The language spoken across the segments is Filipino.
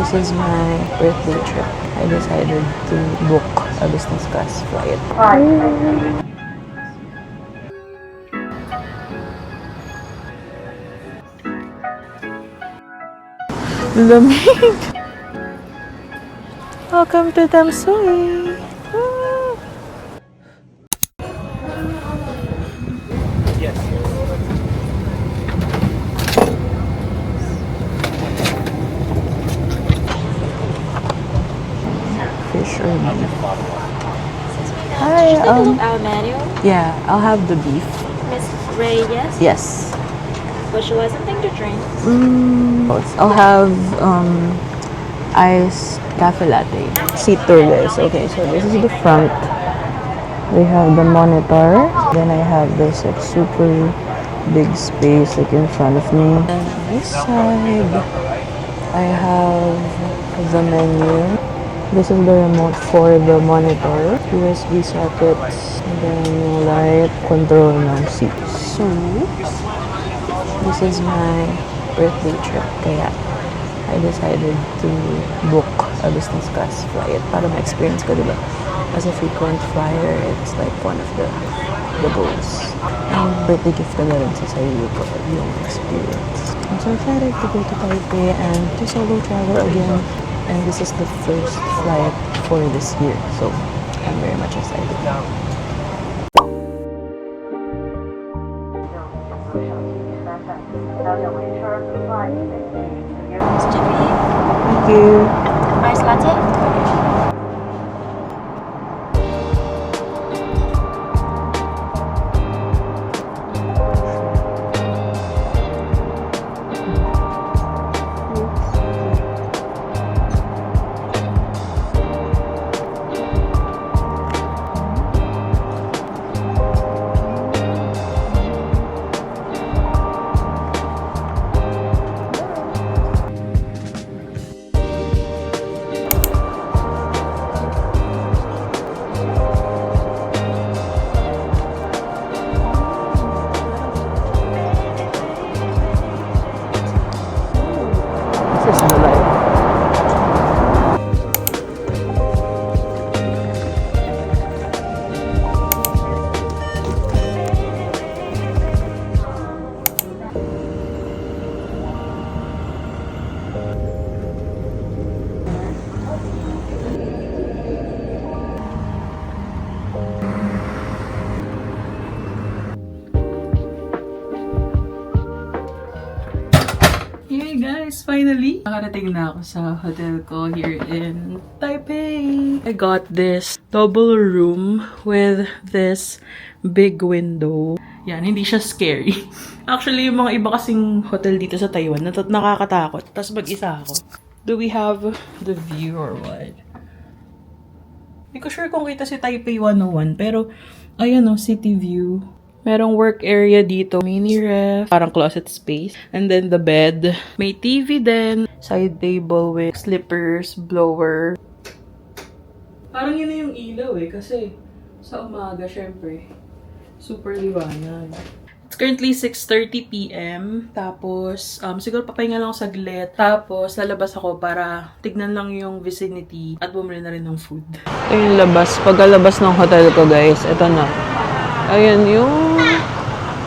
This is my birthday trip. I decided to book a business class flight. Lamig! Welcome to Tamsui! Fish or beef? Hi, Our menu, yeah, I'll have the beef. Miss Ray, yes? Yes. Would you like something to drink? I'll have iced cafe latte. Seat tour, guys. Okay, so this is the front. We have the monitor. Then I have this like super big space like in front of me. And on this side, I have the menu. This is the remote for the monitor. USB sockets. And then yung light control ng seat. So, this is my birthday trip. Kaya I decided to book a business class flight para ma-experience ko, diba? As a frequent flyer, it's like one of the goals. And birthday gift ko na rin sa sarili ko yung experience. I'm so excited to go to Taipei and to solo travel again. And this is the first flight for this year. So, I'm very much excited. Thank you. Ice latte? This is the light. Hey guys, finally! Nakarating na ako sa hotel ko here in Taipei. I got this double room with this big window. Yan, hindi siya scary. Actually, yung mga iba kasing hotel dito sa Taiwan, nakakatakot. Tapos mag-isa ako. Do we have the view or what? Hindi ko sure kung kita si Taipei 101, pero ayan o, city view. Merong work area dito, mini ref, parang closet space. And then the bed. May TV din. Side table with slippers, blower. Parang yun na yung ilaw eh, kasi sa umaga, syempre, super liwanag. It's currently 6:30 p.m. Tapos, siguro papahinga lang ako saglit. Tapos, lalabas ako para tignan lang yung vicinity at bumili na rin ng food. Ito yung labas. Pagkalabas ng hotel ko, guys, ito na. Ayan yung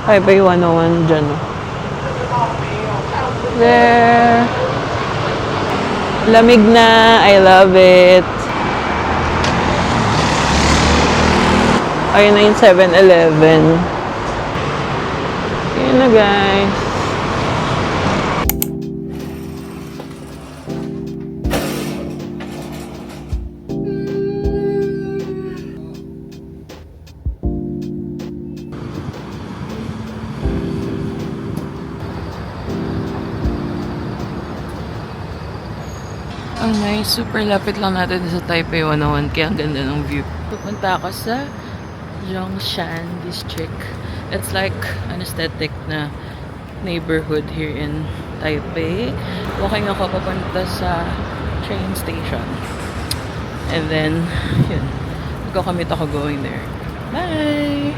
Taipei 101 dyan. There. Lamig na. I love it. Ayun na yung 7-Eleven. Ayun na, guys. Ang nice, super lapit lang natin sa Taipei 101, kaya ang ganda ng view. Pupunta ako sa Zhongshan District. It's like an aesthetic na neighborhood here in Taipei. Walking ako papunta sa train station. And then, yun. Magkakamit ako going there. Bye!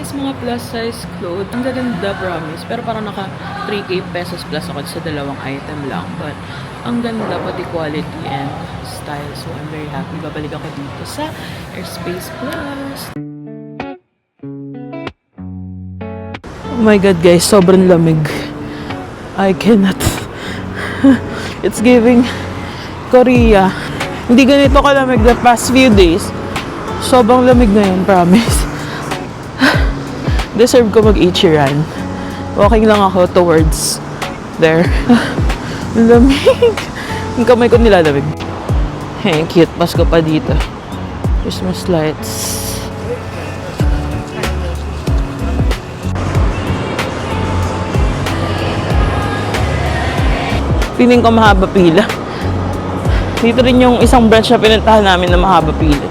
is mga plus size clothes. Ang gaganda, promise. Pero parang naka 3K pesos plus ako sa dalawang item lang. But ang ganda, pati quality and style. So I'm very happy. Babalik ako dito sa Airspace Plus. Oh my god guys, sobrang lamig. I cannot. It's giving Korea. Hindi ganito kalamig the past few days. Sobrang lamig ngayon, promise. Deserve ko mag-Ichiran. Walking lang ako towards there. Lamig. Yung kamay ko nilalamig. Hey, cute. Pasko pa dito. Christmas lights. Feeling ko mahaba pila. Dito rin yung isang branch na pinuntahan namin na mahaba pila.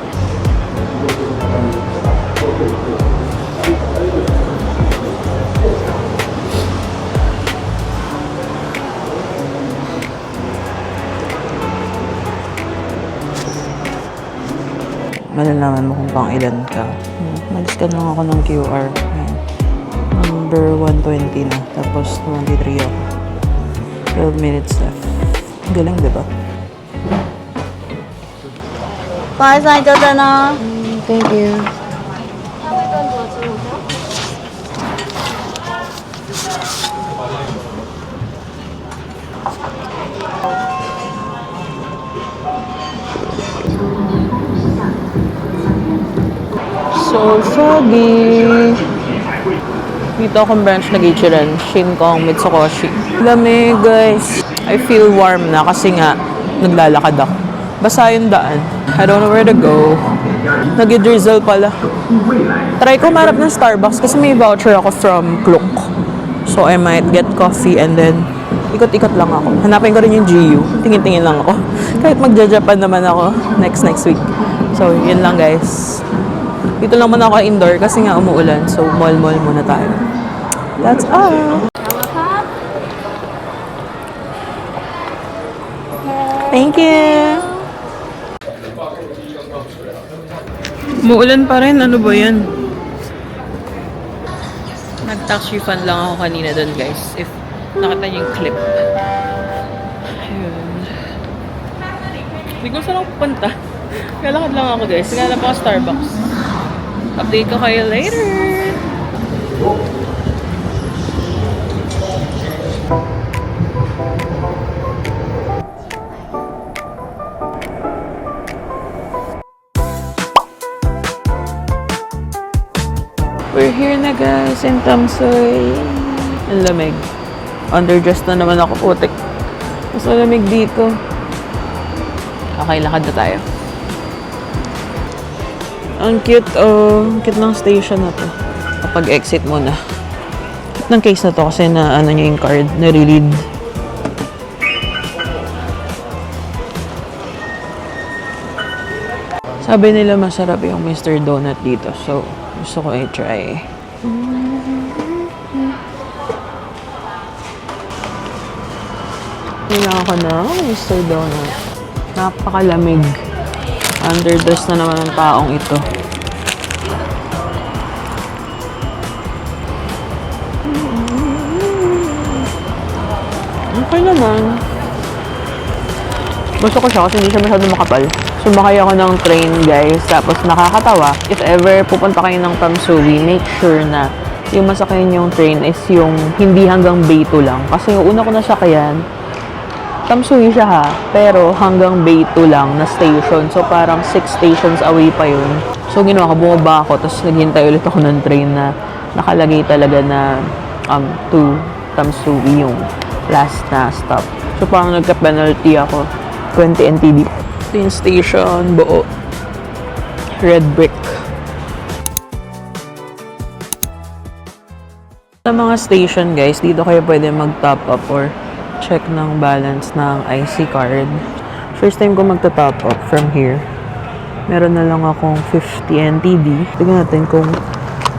Malalaman mo kung pang ilan ka. Mag-scan lang ako ng QR. Ayan. Number 120 na. Tapos 23 ako. 12 minutes left. Galing, diba? Thank you. So foggy. Dito akong branch nag-Ichiran, Shinkong, Mitsukoshi. Lamig, guys. I feel warm na kasi nga naglalakad ako. Basa yung daan. I don't know where to go. Nag-drizzle pala. Try ko marap ng Starbucks kasi may voucher ako from Klook. So I might get coffee and then ikot-ikot lang ako. Hanapin ko rin yung GU. Tingin-tingin lang ako. Kahit magja-Japan naman ako next week. So yun lang, guys. Dito lang muna ako indoor kasi nga umuulan. So mall-mall muna tayo. That's all. Thank you. Umuulan pa rin. Ano ba yan? Nag-tax refund lang ako kanina doon, guys. If nakita niyo yung clip. Ayun. Hindi ko saan ako pupunta. Kalakad lang ako, guys. Naghanap ako Starbucks. Update ko kayo later. We're here na, guys, in Tamsoy. Ang lamig. Underdress na naman ako, putik. Mas malamig dito. Okay, lakad na tayo. Ang cute, oh. Ang cute ng station na to. Kapag exit mo na. Cute ng case na to kasi na ano niya yung card, na-read. Sabi nila masarap yung Mr. Donut dito. So, gusto ko i-try. Kailangan ko na Mr. Donut. Napakalamig. Underdress na naman ang taong ito. Okay naman. Gusto ko siya kasi hindi siya masyadong makapal. Sumakay ako ng train, guys. Tapos nakakatawa. If ever pupunta kayo ng Tamsui, make sure na yung masakayan yung train is yung hindi hanggang Beitou lang. Kasi yung una ko nasakayan, Tamsui siya ha, pero hanggang Beitou lang na station. So parang 6 stations away pa yun. So ginawa ko, bumaba ako, tapos naghintay ulit ako ng train na nakalagay talaga na to Tamsui yung last na stop. So parang nagka-penalty ako. 20 NTD. Ito yung station, buo. Red brick. Sa mga station, guys, dito kayo pwede mag-top up or check ng balance ng IC card. First time ko magta-top up from here. Meron na lang akong 50 NTD. Tignan natin kung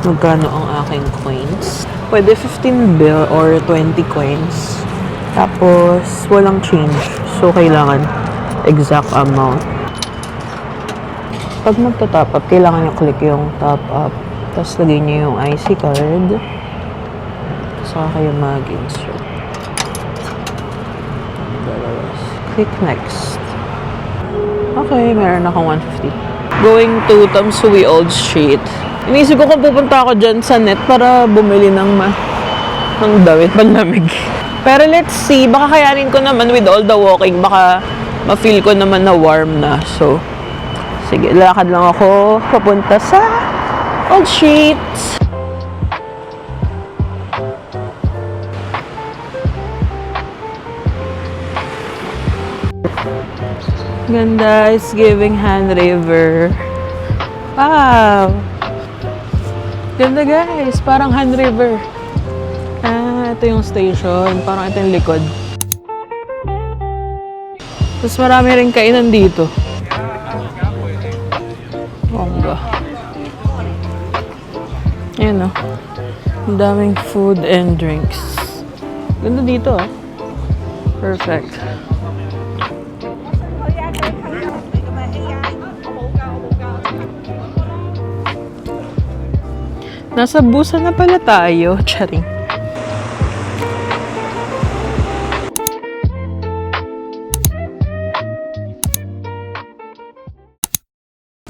magkano ang aking coins. Pwede 15 bill or 20 coins. Tapos, walang change. So, kailangan exact amount. Pag magta-top up, kailangan nyo click yung top up. Tapos lagay niyo yung IC card. Saka kayo mag-insert. Click next. Okay, meron akong 150. Going to Tamsui Old Street. Inisip ko kung pupunta ako dyan sa net para bumili ng damit panlamig. Pero let's see, baka kayanin ko naman with all the walking. Baka ma-feel ko naman na warm na. So, sige, lakad lang ako papunta sa Old Street. Ganda, it's giving Han River. Wow! Ganda guys, parang Han River. Ah, ito yung station. Parang ito yung likod. Tapos marami rin kainan dito. Bongga. Ayan o. Ang daming food and drinks. Ganda dito ah. Perfect. Nasa Busan na pala tayo. Charing.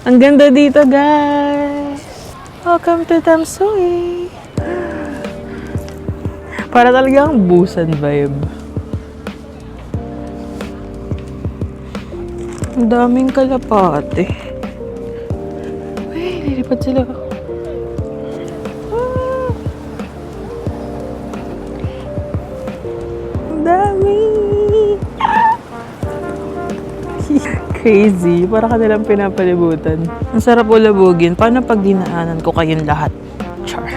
Ang ganda dito, guys. Welcome to Tamsui. Para talagang Busan vibe. Ang daming kalapate. Uy, lilipad sila. Dami! Crazy. Para ka nilang pinapalibutan. Ang sarap ulabugin. Paano pag dinaanan ko kayong lahat? Char.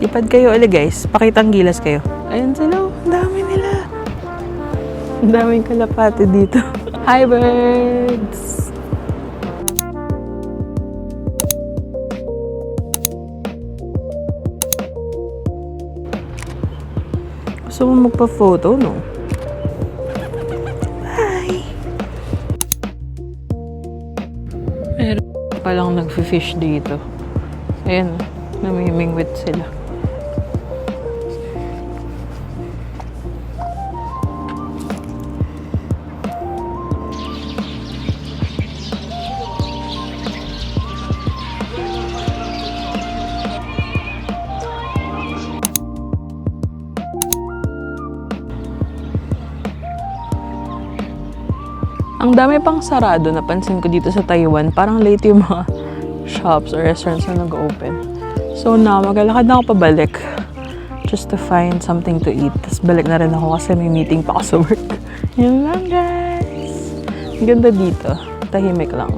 Lipad kayo ulit guys. Pakitang gilas kayo. Ayun sila. Ang dami nila. Ang daming kalapate dito. Hi birds! Gusto mo magpa-photo, no? Hi! Meron palang nag-fish dito. Ayan, namimingwit sila. Ang dami pang sarado, napansin ko dito sa Taiwan. Parang late yung mga shops or restaurants na nag-open. So now, maglalakad na ako pabalik. Just to find something to eat. Tapos balik na rin ako kasi may meeting pa ako sa work. Yun lang guys. Ang ganda dito. Tahimik lang.